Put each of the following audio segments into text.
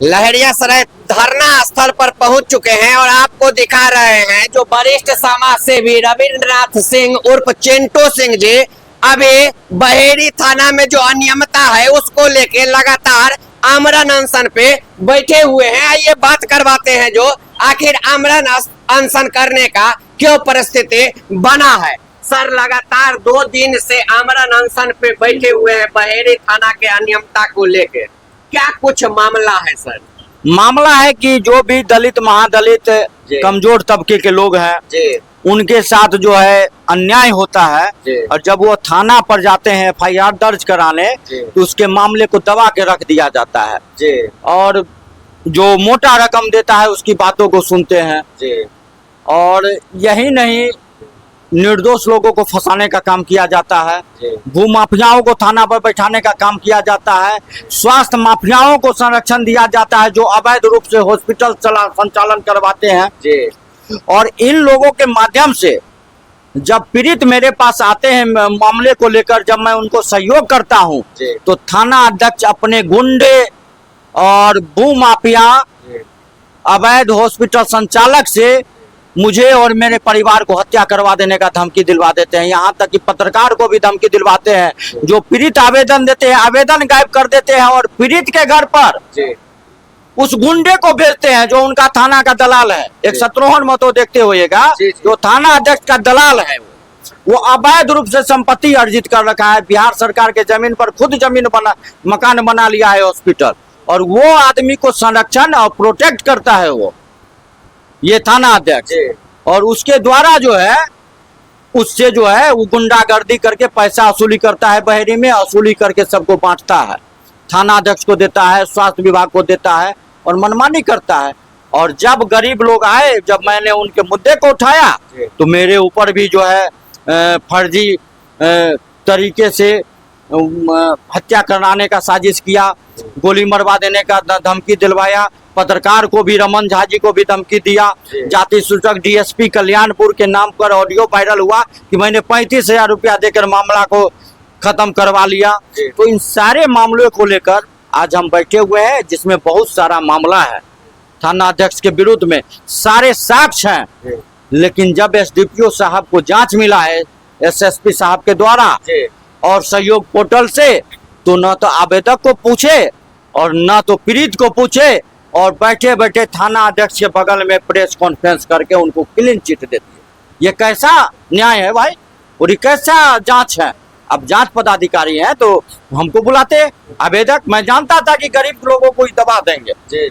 लहरियासराय धरना स्थल पर पहुंच चुके हैं और आपको दिखा रहे हैं जो वरिष्ठ समाज सेवी रविंद्रनाथ सिंह उर्फ चिंटू सिंह जी अभी बहेरी थाना में जो अनियमितता है उसको लेके लगातार आमरण अनशन पे बैठे हुए हैं। आइए बात करवाते हैं जो आखिर आमरण अनशन करने का क्यों परिस्थिति बना है। सर, लगातार 2 दिन से आमरण अनशन पे बैठे हुए हैं बहेरी थाना के अनियमितता को लेकर, क्या कुछ मामला है सर? मामला है कि जो भी दलित महादलित कमजोर तबके के लोग हैं उनके साथ जो है अन्याय होता है और जब वो थाना पर जाते हैं FIR दर्ज कराने तो उसके मामले को दबा के रख दिया जाता है और जो मोटा रकम देता है उसकी बातों को सुनते हैं और यही नहीं निर्दोष लोगों को फंसाने का काम किया जाता है, भूमाफियाओं को थाना पर बैठाने का काम किया जाता है, स्वास्थ्य माफियाओं को संरक्षण दिया जाता है जो अवैध रूप से हॉस्पिटल संचालन करवाते हैं। और इन लोगों के माध्यम से जब पीड़ित मेरे पास आते हैं मामले को लेकर, जब मैं उनको सहयोग करता हूं तो थाना अध्यक्ष अपने गुंडे और भूमाफिया अवैध हॉस्पिटल संचालक से मुझे और मेरे परिवार को हत्या करवा देने का धमकी दिलवा देते हैं। यहाँ तक कि पत्रकार को भी धमकी दिलवाते हैं। जो पीड़ित आवेदन देते हैं आवेदन गायब कर देते हैं और पीड़ित के घर पर उस गुंडे को भेजते हैं जो उनका थाना का दलाल है। एक शत्रुघ्न महतो देखते होइएगा, जो थाना अध्यक्ष का दलाल है वो अवैध रूप से संपत्ति अर्जित कर रखा है। बिहार सरकार के जमीन पर खुद मकान बना लिया है हॉस्पिटल, और वो आदमी को संरक्षण और प्रोटेक्ट करता है वो ये थाना अध्यक्ष। और उसके द्वारा जो है उससे जो है वो गुंडागर्दी करके पैसा वसूली करता है, बहेरी में वसूली करके सबको बांटता है, थाना अध्यक्ष को देता है, स्वास्थ्य विभाग को देता है और मनमानी करता है। और जब गरीब लोग आए, जब मैंने उनके मुद्दे को उठाया तो मेरे ऊपर भी जो है फर्जी तरीके से हत्या कराने का साजिश किया, गोली मरवा देने का धमकी दिलवाया। पत्रकार को भी, रमन झा जी को भी धमकी दिया। जाति सूचक DSP कल्याणपुर के नाम पर ऑडियो वायरल हुआ कि मैंने 35,000 रुपया देकर मामला को खत्म करवा लिया। तो इन सारे मामलों को लेकर आज हम बैठे हुए हैं, जिसमें बहुत सारा मामला है थाना अध्यक्ष के विरुद्ध में, सारे साक्ष्य हैं। लेकिन जब SDPO साहब को जांच मिला है SSP साहब के द्वारा और सहयोग पोर्टल से, तो न तो आवेदक को पूछे और न तो पीड़ित को पूछे, और बैठे बैठे थाना अध्यक्ष के बगल में प्रेस कॉन्फ्रेंस करके उनको क्लीन चिट देती है। ये कैसा न्याय है भाई, और ये कैसा जांच है? अब जांच पदाधिकारी हैं तो हमको बुलाते आवेदक। मैं जानता था कि गरीब लोगों को ही दबा देंगे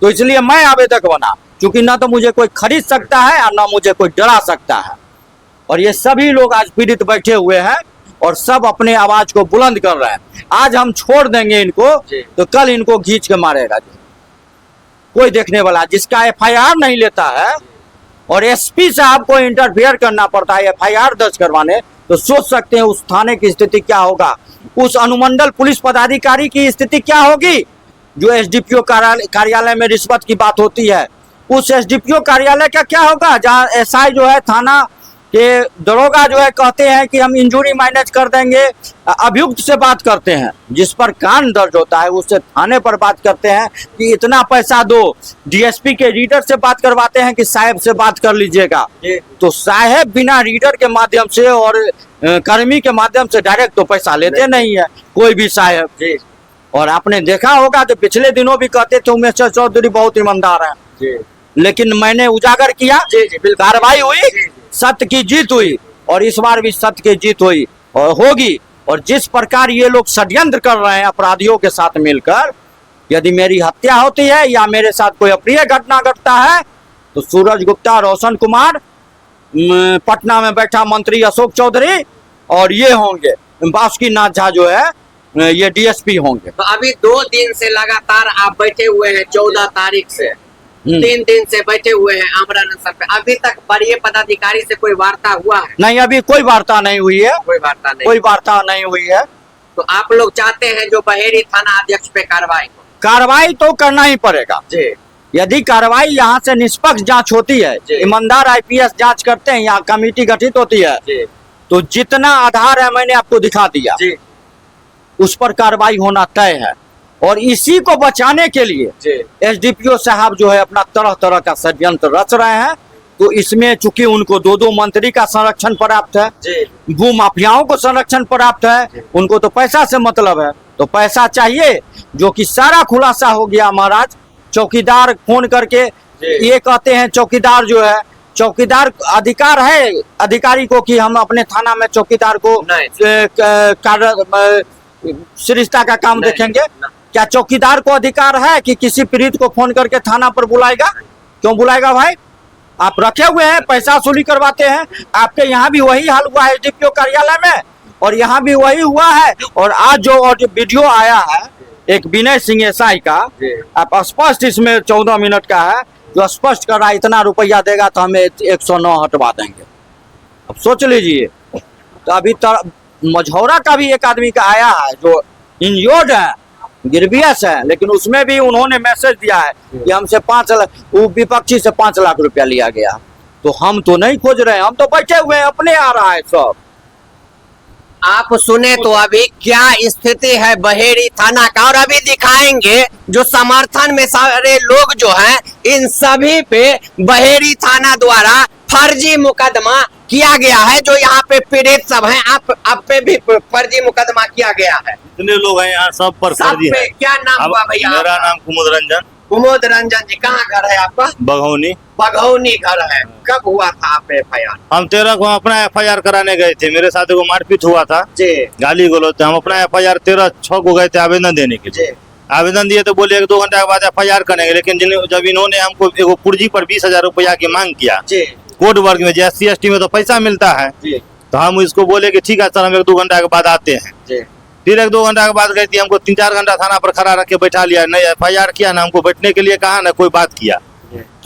तो इसलिए मैं आवेदक बना, क्योंकि ना तो मुझे कोई खरीद सकता है और ना मुझे कोई डरा सकता है। और ये सभी लोग आज पीड़ित बैठे हुए हैं और सब अपने आवाज को बुलंद कर रहे हैं। आज हम छोड़ देंगे इनको तो कल इनको खींच के मारेगा कोई देखने वाला। जिसका FIR नहीं लेता है और SP साहब को इंटरफेयर करना पड़ता है FIR दर्ज करवाने, तो सोच सकते हैं उस थाने की स्थिति क्या होगा, उस अनुमंडल पुलिस पदाधिकारी की स्थिति क्या होगी जो SDPO कार्यालय में रिश्वत की बात होती है। उस SDPO कार्यालय का क्या होगा जहाँ SI जो है थाना के दरोगा जो है कहते हैं कि हम इंजूरी मैनेज कर देंगे, अभियुक्त से बात करते हैं, जिस पर कांड दर्ज होता है उससे थाने पर बात करते हैं कि इतना पैसा दो। DSP के रीडर से बात करवाते हैं कि साहब से बात कर लीजिएगा, तो साहब बिना रीडर के माध्यम से और कर्मी के माध्यम से डायरेक्ट तो पैसा लेते नहीं है कोई भी साहब। और आपने देखा होगा तो पिछले दिनों भी कहते थे उमेश चौधरी बहुत ईमानदार है, लेकिन मैंने उजागर किया, कार्रवाई हुई, सत्य की जीत हुई, और इस बार भी सत्य की जीत हुई और होगी। और जिस प्रकार ये लोग षड्यंत्र कर रहे हैं अपराधियों के साथ मिलकर, यदि मेरी हत्या होती है या मेरे साथ कोई अप्रिय घटना घटता है तो सूरज गुप्ता, रोशन कुमार, पटना में बैठा मंत्री अशोक चौधरी और ये होंगे बासुकीनाथ झा जो है ये DSP होंगे। तो अभी 2 दिन से लगातार आप बैठे हुए हैं, 14 तारीख से 3 दिन से बैठे हुए हैं आमरण अनशन पे। अभी तक वरीय पदाधिकारी से कोई वार्ता हुआ है? नहीं, अभी कोई वार्ता नहीं हुई है। कोई वार्ता नहीं हुई है। तो आप लोग चाहते हैं जो बहेरी थाना अध्यक्ष पे कार्रवाई तो करना ही पड़ेगा। यदि कार्रवाई यहाँ से निष्पक्ष जांच होती है, ईमानदार IPS जांच करते हैं, यहाँ कमेटी गठित होती है, तो जितना आधार है मैंने आपको दिखा दिया, उस पर कार्रवाई होना तय है। और इसी को बचाने के लिए एसडीपीओ साहब जो है अपना तरह तरह का षड्यंत्र रच रहे हैं। तो इसमें चूंकि उनको 2 मंत्री का संरक्षण प्राप्त है, भू माफियाओं को संरक्षण प्राप्त है, उनको तो पैसा से मतलब है, तो पैसा चाहिए, जो कि सारा खुलासा हो गया महाराज। चौकीदार फोन करके ये कहते हैं, चौकीदार जो है, चौकीदार अधिकार है अधिकारी को कि हम अपने थाना में चौकीदार को कार्य सरिस्ता का काम देखेंगे। क्या चौकीदार को अधिकार है कि किसी पीड़ित को फोन करके थाना पर बुलाएगा? क्यों बुलाएगा भाई? आप रखे हुए हैं, पैसा वसूली करवाते हैं। आपके यहाँ भी वही हाल हुआ है एसडीपीओ कार्यालय में, और यहाँ भी वही हुआ है। और आज जो वीडियो आया है एक विनय सिंह एसआई का, आप स्पष्ट इसमें 14 मिनट का है, जो स्पष्ट कर रहा है इतना रुपया देगा तो हमें 109 हटवा देंगे। अब सोच लीजिए। तो अभी मझौरा का भी एक आदमी का आया है जो इंजर्ड है, गिरबियस है, लेकिन उसमें भी उन्होंने मैसेज दिया है कि हमसे 5 लाख, वो विपक्षी से 5 लाख रुपया लिया गया। तो हम तो नहीं खोज रहे हैं, हम तो बैठे हुए हैं, अपने आ रहा है सब। आप सुने तो अभी क्या स्थिति है बहेड़ी थाना का, और अभी दिखाएंगे जो समर्थन में सारे लोग जो हैं, इन सभी पे बहेड़ी थाना द्वारा फर्जी मुकदमा किया गया है। जो यहाँ पे पीड़ित सब हैं, आप पे भी फर्जी मुकदमा किया गया है। जितने लोग हैं यहाँ सब पर फर्जी है। क्या नाम हुआ भैया? मेरा नाम कुमुद रंजन। कुमुद रंजन जी, कहाँ घर है आपका? बघौनी। बघौनी घर है। कब हुआ था आप FIR? हम 13 को अपना FIR कराने गए थे, मेरे साथ को मारपीट हुआ था जी, गाली गलौज। हम अपना FIR 13/6 को गए थे आवेदन देने के लिए। आवेदन दिए तो बोले 1-2 घंटे के बाद FIR करेंगे, लेकिन जब इन्होंने हमको एगो पुर्जी पर 20,000 रुपया की मांग किया कोड वर्ग में, SC ST में तो पैसा मिलता है, तो हम इसको बोले कि ठीक है सर, हम 1-2 घंटा के बाद आते हैं। फिर 1-2 घंटा के बाद गई थी, हमको 3-4 घंटा थाना पर खड़ा रख के बैठा लिया, नहीं FIR किया ना, हमको बैठने के लिए कहा ना कोई बात किया।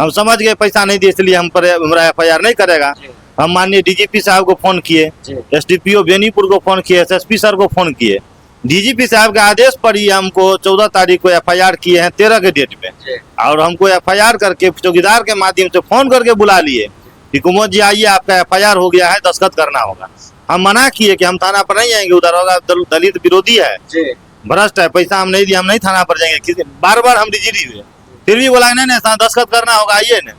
हम समझ गए पैसा नहीं दिए, इसलिए हम पर हमारा FIR नहीं करेगा। हम माननीय DGP साहब को फोन किए, SDPO बेनीपुर को फोन किए, SSP सर को फोन किए। DGP साहब के आदेश पर ही हमको 14 तारीख को FIR किए हैं 13 के डेट में, और हमको FIR करके चौकीदार के माध्यम से फोन करके बुला लिए कि कुमुद जी आइए, आपका FIR हो गया है, दस्तखत करना होगा। हम मना किए कि हम थाना पर नहीं आएंगे, उधर होगा दलित विरोधी है, भ्रष्ट है, पैसा हम नहीं दिए, हम नहीं थाना पर जाएंगे। बार बार हम रिजरी हुए, फिर भी बोला नहीं दस्तखत करना होगा, आइए न।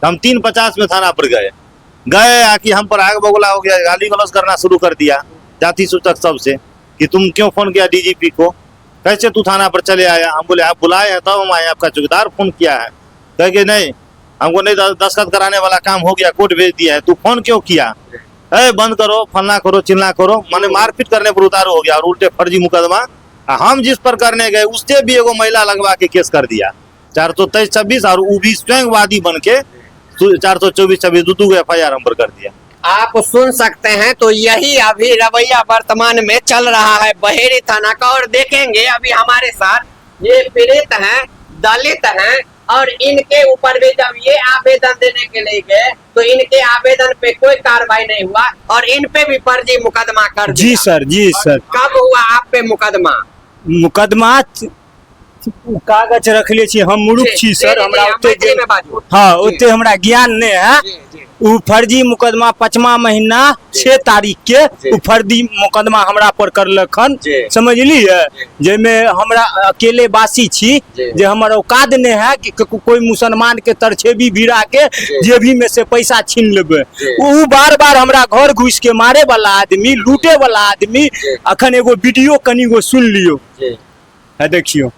हम 3:50 में थाना पर गए आकि हम पर आग बगुला हो गया, गाली गलौज करना शुरू कर दिया जाति सूचक सबसे कि तुम क्यों फोन किया DGP को, कैसे तू थाना पर चले आया। हम बोले आप बुलाए हैं तब हम आए, आपका चौकीदार फोन किया है। कह के नहीं, हमको नहीं, दस्तखत कराने वाला काम हो गया, कोर्ट भेज दिया है, तू फोन क्यों किया, बंद करो, फलना करो, चिल्ला करो। मैंने मारपीट करने पर उतारू हो गया, और उल्टे फर्जी मुकदमा हम जिस पर करने गए उससे भी एगो महिला लगवा के केस कर दिया 423-26, और वो भी स्वयंवादी बन के 424-26 2 FIR हम पर कर दिया। आप सुन सकते हैं। तो यही अभी रवैया वर्तमान में चल रहा है बहेड़ी थाना का। और देखेंगे अभी हमारे साथ ये पीड़ित हैं, दलित हैं, और इनके ऊपर भी जब ये आवेदन देने के लिए गए तो इनके आवेदन पे कोई कार्रवाई नहीं हुआ, और इन पे भी फर्जी मुकदमा कर दिया। जी सर, जी सर। कब हुआ आप पे मुकदमा? कागज रख ले छी, हम मूर्ख छी सर, हमरा ओते हमरा ज्ञान नहीं है। उ फर्जी मुकदमा 5वां महीना 6 तारीख के उ फर्जी मुकदमा हमरा पर करलखन, समझलिए। जेमे हमरा अकेले वासी छी, जे हमर औकात नहीं है कि कोई मुसलमान के तरछेबी भिड़ा के जेबी में से पैसा छीन लेबे। उ बार बार हमरा घर घुस के मारे वाला आदमी, लूटे वाला आदमी। अखन एगो वीडियो कनी गो सुन लियो, है देखियो,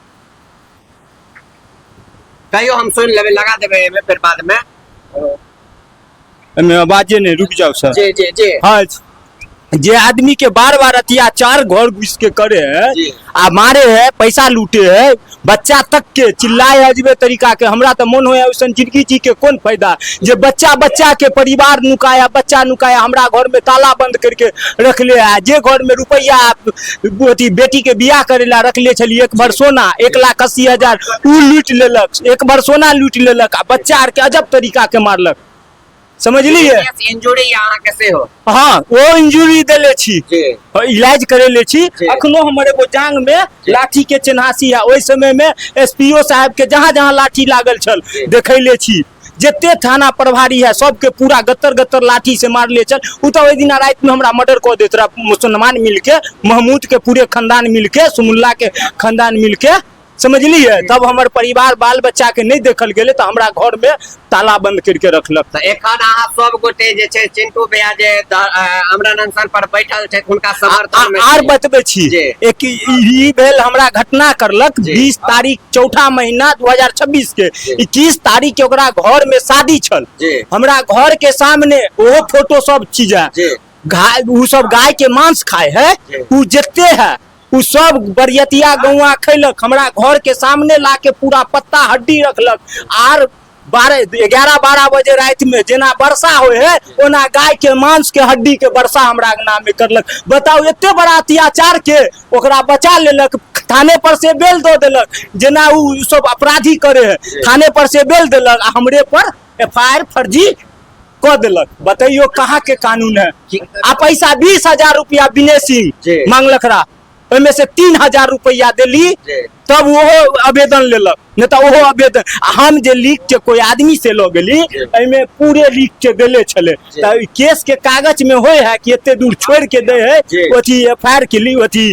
कहियो हम सुन लेबे, लगा देबे में, फिर बाद में आवाजे नहीं, रुक जाओ सर। जी। हाँ, जे आदमी के बार बार अत्याचार घर घुस के करे है, आ मारे है, पैसा लूटे है, बच्चा तक के चिल्लाए अजबे तरीका के। हमरा तो मन होया उसन जिंदगी जी के कौन फायदा, जे बच्चा के परिवार नुकाया, बच्चा नुकाया, हमरा घर में ताला बंद करके रख ले है। जे घर में रुपया बेटी के बियाह करे ला रख ले चलिए, 1 भर सोना 1,80,000 उ लूट लेलक, 1 भर सोना लूट लेलक, आ बच्चा आर के अजब तरीका के मारलक, समझलिए। इंजुरी यहाँ कैसे हो? हाँ, वो इंजुरी देले छी, इलाज करे ले छी। अखनो हमारे को जांग में लाठी के चिन्हासी है, ओइ समय में SPO साहब के जहाँ लाठी लागल छल देखे ले छी। जिते थाना प्रभारी है सबके पूरा गत्तर लाठी से मार ले चल। उ तो दिन रात में हमरा मर्डर कर देत रहा, मुसलमान मिलके, महमूद के पूरे खानदान मिलके, सुमुल्ला के खानदान मिलके समझ लिए। तब हमारे परिवार बाल बच्चा के नहीं देखल गेले तो हमरा घर में ताला बंद करके रखलक। तो एखन अहाँ सब गोटे जे छै चिंटू भैया जे अमरानंद सर पर बैठल छै हुनका समर्थन में आर बतबे छी जी। एक ई भेल हमरा घटना करलक 20 तारीख चौथा महीना 2026 के 21 तारीख के ओकरा घर में शादी छल। जी। हमरा घर के सामने वो फोटो सब चीज है। जी। गाय उ सब गाय के मांस खाए है जी। उ जते है उ सब बरियतिया गौवा खैलक। हमरा घर के सामने लाके पूरा पत्ता हड्डी रखलक। आर 11-12 बजे रात में जेना वर्षा होए है ओना गाय के मांस के हड्डी के वर्षा हमरा अंगना में करलक। बताओ एते बड़ा अत्याचार के ओकरा बचा लेलक, थाने पर से बेल दो देलक। जेना उ सब अपराधी करे है थाने पर से बेल देलक आ हमरे पर FIR फर्जी क देलक। बताइयो कहाँ के कानून है। आ पैसा 20,000 रुपया विनय सिंह मांगलक रहा, ओहिमे से 3,000 रुपया देली तब वो आवेदन लेलक। नहीं तो वो आवेदन हम जे लिख के कोई आदमी से लो गेली एमे पूरे लिख के देले छले। तो केस के कागज में होय है कि एते दूर छोड़ के दे है ओथी FIR के लिए ओथी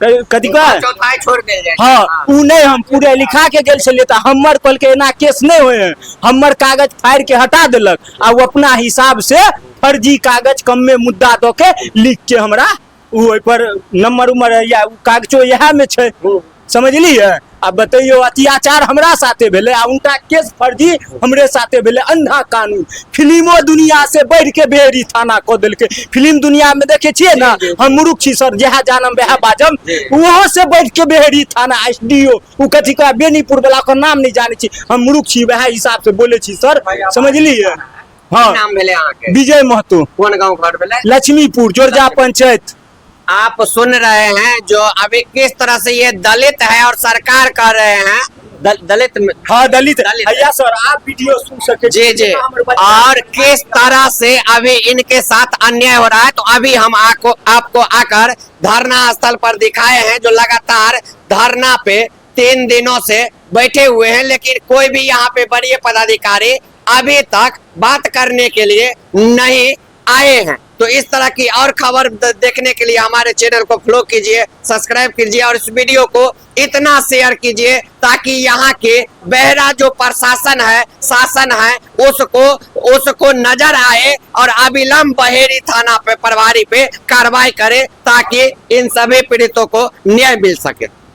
कथी का चौथाई छोड़ देल जाय। हाँ उ नहीं हम पूरे लिखा के गेल छलिए तो हमर कल के एना केस नहीं होए है। हमर कागज फाड़ के हटा देलक आ वो अपना हिसाब से फर्जी कागज कम में मुद्दा दो के लिख के हमरा उ पर नंबर उमर या कागजो यह में छै। समझलिए। अब बताइयो अत्याचार हमरा साथे भेले आ उनका केस फर्जी हमरे साथे भेले। अंधा कानून फिल्मो दुनिया से बढ़ के बेहरी थाना को दिल के। फिल्म दुनिया में देखे छिए ना हम मुरुख छी सर जहा जानम वह बाजम वहां से बढ़ के बेहरी थाना SDO उ कथी का बेनीपुर वाला का नाम नहीं जाने छी हम मुरुख छी वह हिसाब से बोले छी सर। समझलिए। हाँ नाम भेले अहाँ के विजय महतो। कौन गांव घर भेले? लक्ष्मीपुर जोरजा पंचायत। आप सुन रहे हैं जो अभी किस तरह से ये दलित है और सरकार कर रहे हैं दलित में। हाँ दलित भैया सर आप वीडियो सुन सके। जी जी। और किस तरह से अभी इनके साथ अन्याय हो रहा है तो अभी हम आपको आकर धरना स्थल पर दिखाए हैं जो लगातार धरना पे 3 दिनों से बैठे हुए हैं लेकिन कोई भी यहाँ पे बड़े पदाधिकारी अभी तक बात करने के लिए नहीं आए हैं। तो इस तरह की और खबर देखने के लिए हमारे चैनल को फॉलो कीजिए, सब्सक्राइब कीजिए और इस वीडियो को इतना शेयर कीजिए ताकि यहाँ के बहरा जो प्रशासन है शासन है उसको नजर आए और अविलंब बहेरी थाना पे प्रभारी पे कार्रवाई करे ताकि इन सभी पीड़ितों को न्याय मिल सके।